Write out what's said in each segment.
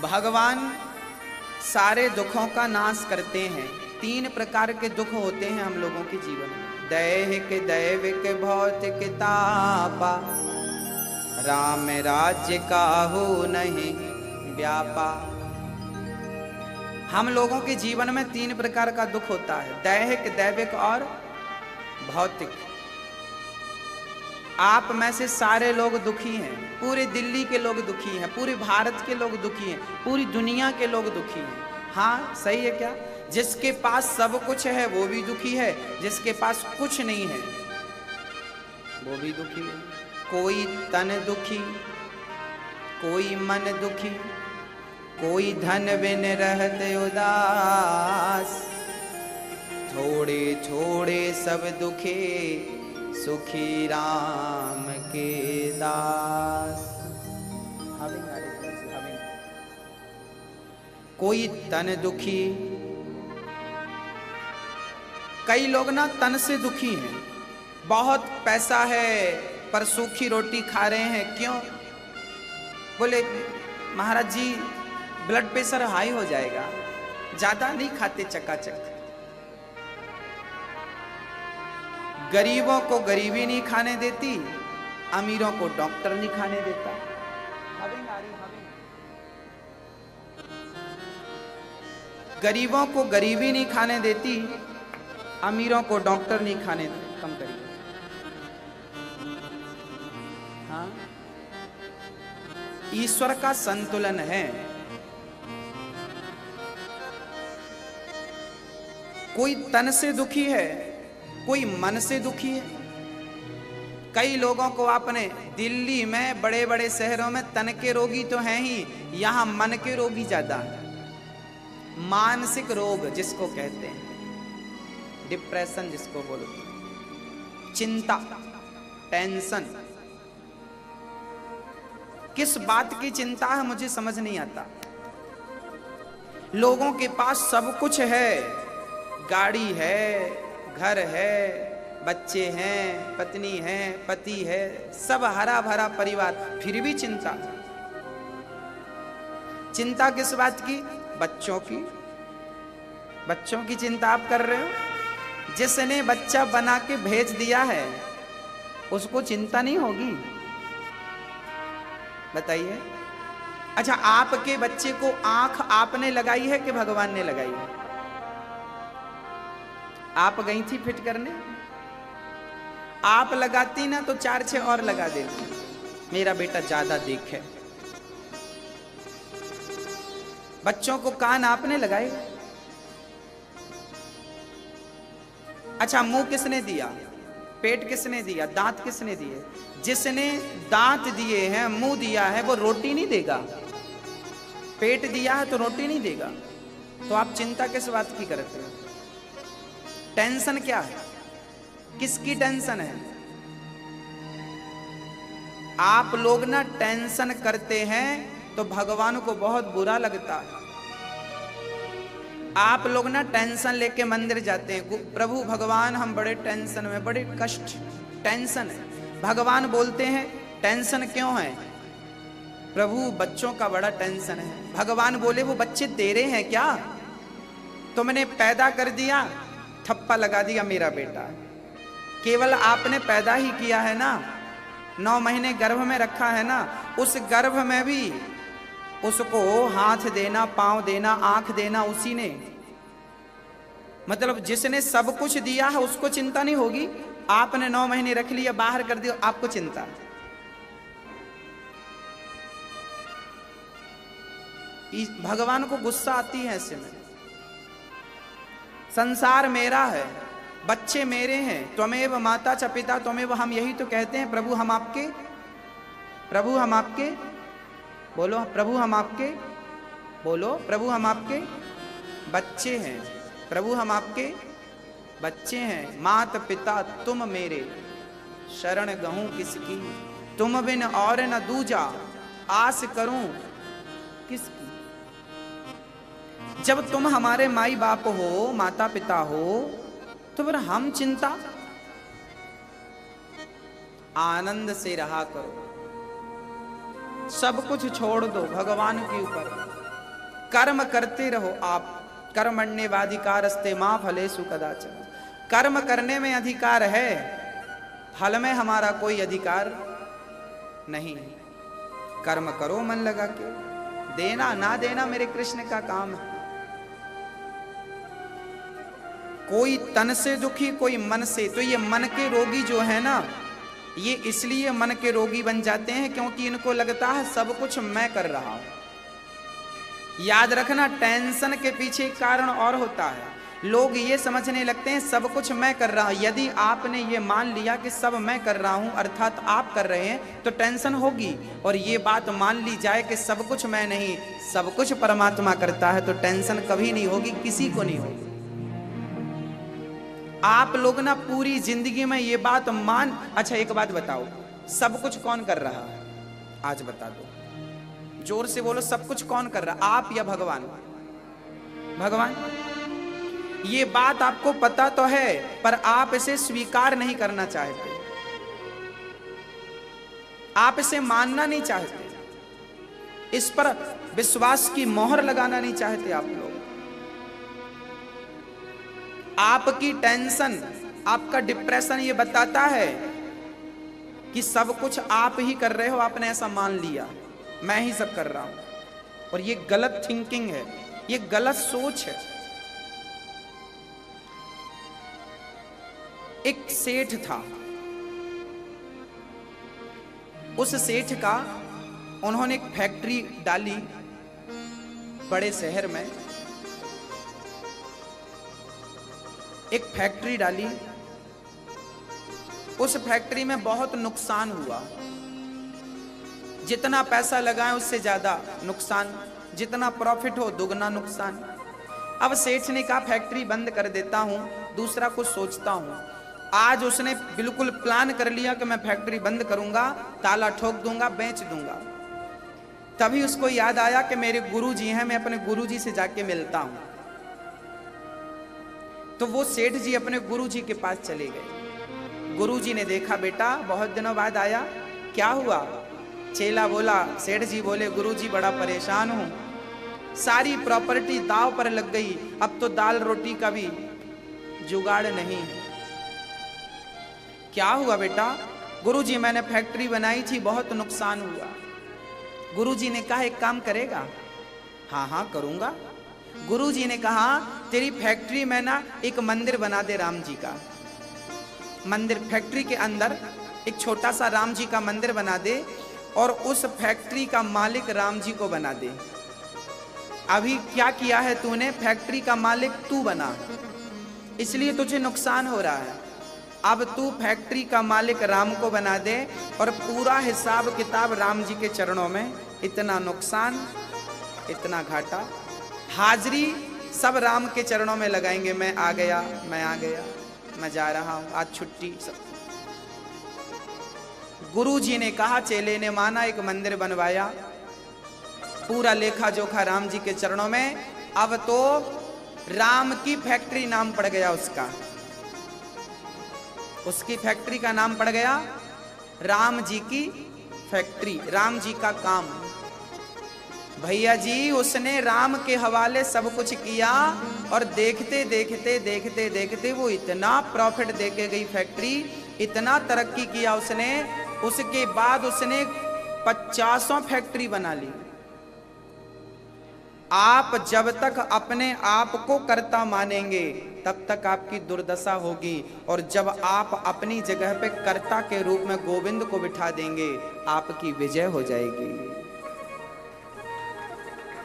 भगवान सारे दुखों का नाश करते हैं। 3 प्रकार के दुख होते हैं हम लोगों के जीवन में, दैहिक, दैविक, भौतिक तापा, राम राज्य काहू नहीं व्यापा। हम लोगों के जीवन में 3 प्रकार का दुख होता है, दैहिक, दैविक और भौतिक। आप में से सारे लोग दुखी हैं, पूरे दिल्ली के लोग दुखी हैं, पूरे भारत के लोग दुखी हैं, पूरी दुनिया के लोग दुखी हैं। हाँ सही है क्या? जिसके पास सब कुछ है वो भी दुखी है, जिसके पास कुछ नहीं है वो भी दुखी है। कोई तन दुखी, कोई मन दुखी, कोई धन बिन रहते उदास, थोड़े थोड़े सब दुखे, सुखी राम के दास। कोई तन दुखी, कई लोग ना तन से दुखी हैं, बहुत पैसा है पर सूखी रोटी खा रहे हैं। क्यों? बोले महाराज जी ब्लड प्रेशर हाई हो जाएगा, ज्यादा नहीं खाते चकाचक। गरीबों को गरीबी नहीं खाने देती, अमीरों को डॉक्टर नहीं खाने देता। गरीबों को गरीबी नहीं खाने देती, अमीरों को डॉक्टर नहीं खाने देती। कम करिए। हाँ, ईश्वर का संतुलन है। कोई तन से दुखी है, कोई मन से दुखी है। कई लोगों को आपने दिल्ली में, बड़े बड़े शहरों में तन के रोगी तो हैं ही, यहां मन के रोगी ज्यादा है। मानसिक रोग जिसको कहते हैं, डिप्रेशन जिसको बोलते हैं, चिंता, टेंशन। किस बात की चिंता है मुझे समझ नहीं आता। लोगों के पास सब कुछ है, गाड़ी है, घर है, बच्चे हैं, पत्नी है, पति है, सब हरा भरा परिवार, फिर भी चिंता। चिंता किस बात की? बच्चों की। बच्चों की चिंता आप कर रहे हो? जिसने बच्चा बना के भेज दिया है उसको चिंता नहीं होगी? बताइए। अच्छा, आपके बच्चे को आंख आपने लगाई है कि भगवान ने लगाई है? आप गई थी फिट करने? आप लगाती ना तो 4-6 और लगा देती, मेरा बेटा ज्यादा देखे। बच्चों को कान आपने लगाए? अच्छा, मुंह किसने दिया? पेट किसने दिया? दांत किसने दिए? जिसने दांत दिए हैं, मुंह दिया है, वो रोटी नहीं देगा? पेट दिया है तो रोटी नहीं देगा? तो आप चिंता किस बात की करते हो? टेंशन क्या है? किसकी टेंशन है? आप लोग ना टेंशन करते हैं तो भगवान को बहुत बुरा लगता है। आप लोग ना टेंशन लेके मंदिर जाते हैं, प्रभु भगवान हम बड़े टेंशन में, बड़े कष्ट, टेंशन है। भगवान बोलते हैं टेंशन क्यों है? प्रभु बच्चों का बड़ा टेंशन है। भगवान बोले वो बच्चे तेरे हैं क्या? तुमने पैदा कर दिया, थप्पा लगा दिया मेरा बेटा, केवल आपने पैदा ही किया है ना, 9 महीने गर्भ में रखा है ना, उस गर्भ में भी उसको हाथ देना, पांव देना, आंख देना उसी ने। मतलब जिसने सब कुछ दिया है उसको चिंता नहीं होगी? आपने 9 महीने रख लिया, बाहर कर दिया, आपको चिंता। भगवान को गुस्सा आती है ऐसे में। संसार मेरा है, बच्चे मेरे हैं, त्वमेव माता च पिता त्वमेव, हम यही तो कहते हैं प्रभु हम आपके, प्रभु हम आपके, बोलो प्रभु हम आपके, बोलो प्रभु हम आपके बच्चे हैं, प्रभु हम आपके बच्चे हैं। मात पिता तुम मेरे, शरण गहूं किसकी, तुम बिन और न दूजा, आस करूं किसकी। जब तुम हमारे माई बाप हो, माता पिता हो, तो फिर हम चिंता आनंद से रहा करो, सब कुछ छोड़ दो भगवान के ऊपर। कर्म करते रहो आप। कर्मण्येवाधिकारस्ते मा फलेषु कदाचन। कर्म करने में अधिकार है, फल में हमारा कोई अधिकार नहीं। कर्म करो मन लगा के, देना ना देना मेरे कृष्ण का काम है। कोई तन से दुखी, कोई मन से। तो ये मन के रोगी जो है ना, ये इसलिए मन के रोगी बन जाते हैं क्योंकि इनको लगता है सब कुछ मैं कर रहा हूं। याद रखना, टेंशन के पीछे कारण और होता है। लोग ये समझने लगते हैं सब कुछ मैं कर रहा हूं। यदि आपने ये मान लिया कि सब मैं कर रहा हूं अर्थात आप कर रहे हैं, तो टेंशन होगी। और ये बात मान ली जाए कि सब कुछ मैं नहीं, सब कुछ परमात्मा करता है, तो टेंशन कभी नहीं होगी, किसी को नहीं होगी। आप लोग ना पूरी जिंदगी में ये बात अच्छा एक बात बताओ, सब कुछ कौन कर रहा है? आज बता दो, जोर से बोलो, सब कुछ कौन कर रहा है, आप या भगवान? भगवान। ये बात आपको पता तो है, पर आप इसे स्वीकार नहीं करना चाहते, आप इसे मानना नहीं चाहते, इस पर विश्वास की मोहर लगाना नहीं चाहते आप लोग। आपकी टेंशन, आपका डिप्रेशन ये बताता है कि सब कुछ आप ही कर रहे हो। आपने ऐसा मान लिया, मैं ही सब कर रहा हूं। और ये गलत थिंकिंग है, ये गलत सोच है। एक सेठ था, उस सेठ का, उन्होंने एक फैक्ट्री डाली बड़े शहर में, एक फैक्ट्री डाली। उस फैक्ट्री में बहुत नुकसान हुआ, जितना पैसा लगाएं उससे ज्यादा नुकसान, जितना प्रॉफिट हो दुगना नुकसान। अब सेठ ने कहा फैक्ट्री बंद कर देता हूं, दूसरा कुछ सोचता हूं। आज उसने बिल्कुल प्लान कर लिया कि मैं फैक्ट्री बंद करूंगा, ताला ठोक दूंगा, बेच दूंगा। तभी उसको याद आया कि मेरे गुरुजी हैं, मैं अपने गुरुजी से जाके मिलता हूं। तो वो सेठ जी अपने गुरुजी के पास चले गए। गुरुजी ने देखा बेटा बहुत दिनों बाद आया, क्या हुआ? चेला बोला, सेठ जी बोले गुरुजी बड़ा परेशान हूं, सारी प्रॉपर्टी दांव पर लग गई, अब तो दाल रोटी का भी जुगाड़ नहीं है। क्या हुआ बेटा? गुरुजी मैंने फैक्ट्री बनाई थी, बहुत नुकसान हुआ। गुरुजी ने कहा एक काम करेगा? हाँ हाँ करूंगा। गुरुजी ने कहा तेरी फैक्ट्री में ना एक मंदिर बना दे राम जी का मंदिर, फैक्ट्री के अंदर एक छोटा सा राम जी का मंदिर बना दे और उस फैक्ट्री का मालिक राम जी को बना दे। अभी क्या किया है तूने? फैक्ट्री का मालिक तू बना, इसलिए तुझे नुकसान हो रहा है। अब तू फैक्ट्री का मालिक राम को बना दे और पूरा हिसाब किताब राम जी के चरणों में। इतना नुकसान, इतना घाटा, हाजिरी सब राम के चरणों में लगाएंगे। मैं आ गया, मैं आ गया, मैं जा रहा हूं, आज छुट्टी सब। गुरुजी ने कहा, चेले ने माना, एक मंदिर बनवाया, पूरा लेखा जोखा राम जी के चरणों में। अब तो राम की फैक्ट्री नाम पड़ गया उसका, उसकी फैक्ट्री का नाम पड़ गया राम जी की फैक्ट्री, राम जी का काम। भैया जी उसने राम के हवाले सब कुछ किया और देखते देखते देखते देखते वो इतना प्रॉफिट देके गई फैक्ट्री, इतना तरक्की किया उसने। उसके बाद उसने 50 फैक्ट्री बना ली। आप जब तक अपने आप को कर्ता मानेंगे तब तक आपकी दुर्दशा होगी, और जब आप अपनी जगह पे कर्ता के रूप में गोविंद को बिठा देंगे आपकी विजय हो जाएगी।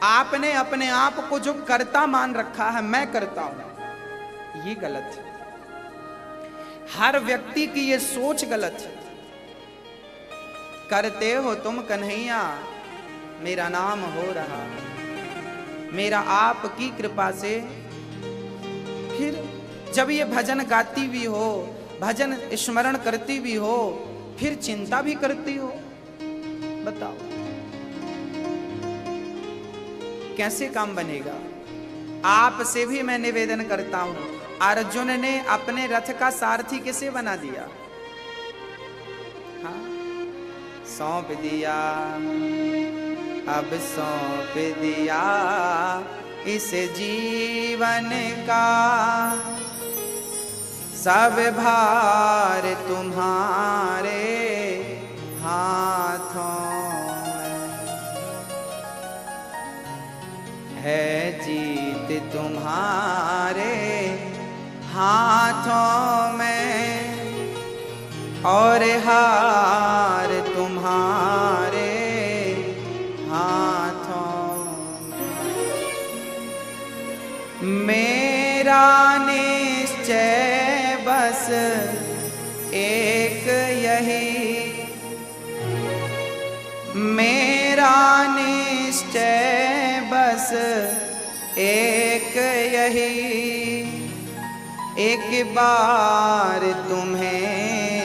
आपने अपने आप को जो कर्ता मान रखा है, मैं करता हूं, ये गलत है। हर व्यक्ति की ये सोच गलत है। करते हो तुम कन्हैया, मेरा नाम हो रहा, मेरा आपकी कृपा से। फिर जब ये भजन गाती भी हो, भजन स्मरण करती भी हो, फिर चिंता भी करती हो, बताओ कैसे काम बनेगा? आपसे भी मैं निवेदन करता हूं, अर्जुन ने अपने रथ का सारथी किसे बना दिया? हाँ, सौंप दिया अब सौंप दिया इस जीवन का, सब भार तुम्हारे हाथों में है, जीत तुम्हारे हाथों में और हार तुम्हारे हाथों में। मेरा निश्चय बस एक यही, मेरा निश्चय बस एक यही, एक बार तुम्हें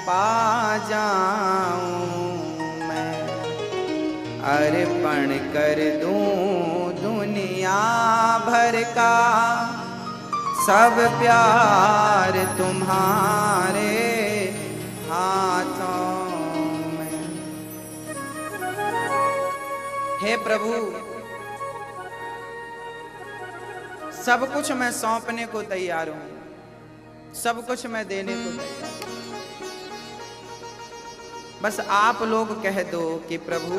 पा जाऊं मैं, अर्पण कर दूं दुनिया भर का, सब प्यार तुम्हारे हाथों में। हे प्रभु, सब कुछ मैं सौंपने को तैयार हूं, सब कुछ मैं देने को तैयार हूं, बस आप लोग कह दो कि प्रभु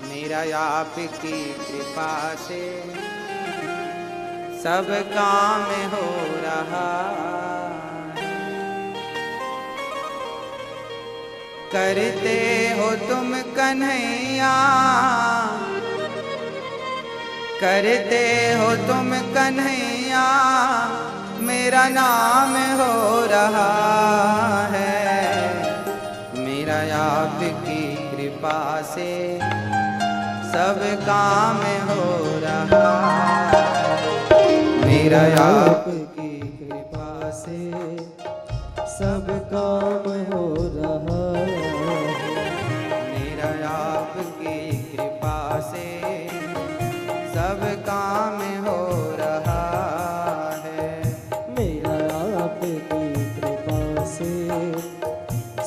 मेरा आपकी कृपा से सब काम हो रहा, करते हो तुम कन्हैया, करते हो तुम कन्हैया, मेरा नाम हो रहा है, मेरा आपकी कृपा से सब काम हो रहा, मेरा आपकी कृपा से सब काम हो रहा, मेरा आपकी कृपा से सब काम हो रहा है, मेरा आपकी कृपा से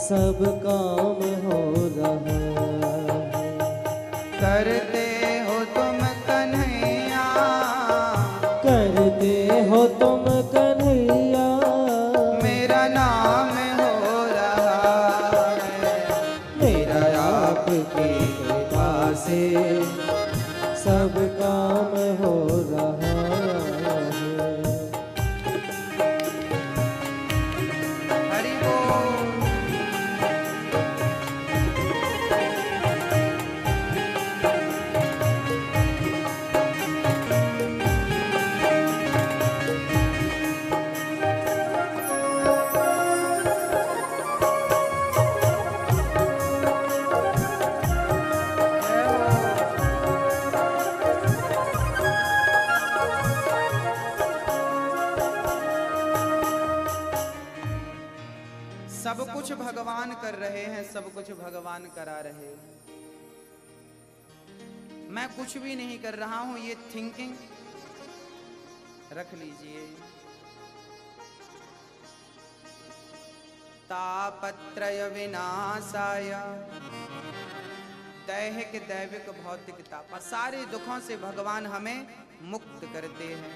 सब काम हो रहा है। करते हो तुम कन्हैया, करते हो तुम कन्हैया, मेरा नाम हो रहा है, मेरा आपकी कृपा से सब काम हो रहा है। हरि बोल। सब कुछ भगवान कर रहे हैं, सब कुछ भगवान करा रहे हैं, मैं कुछ भी नहीं कर रहा हूं, ये थिंकिंग रख लीजिए। तापत्रय विनाशाय, दैहिक दैविक भौतिक ताप, सारे दुखों से भगवान हमें मुक्त करते हैं।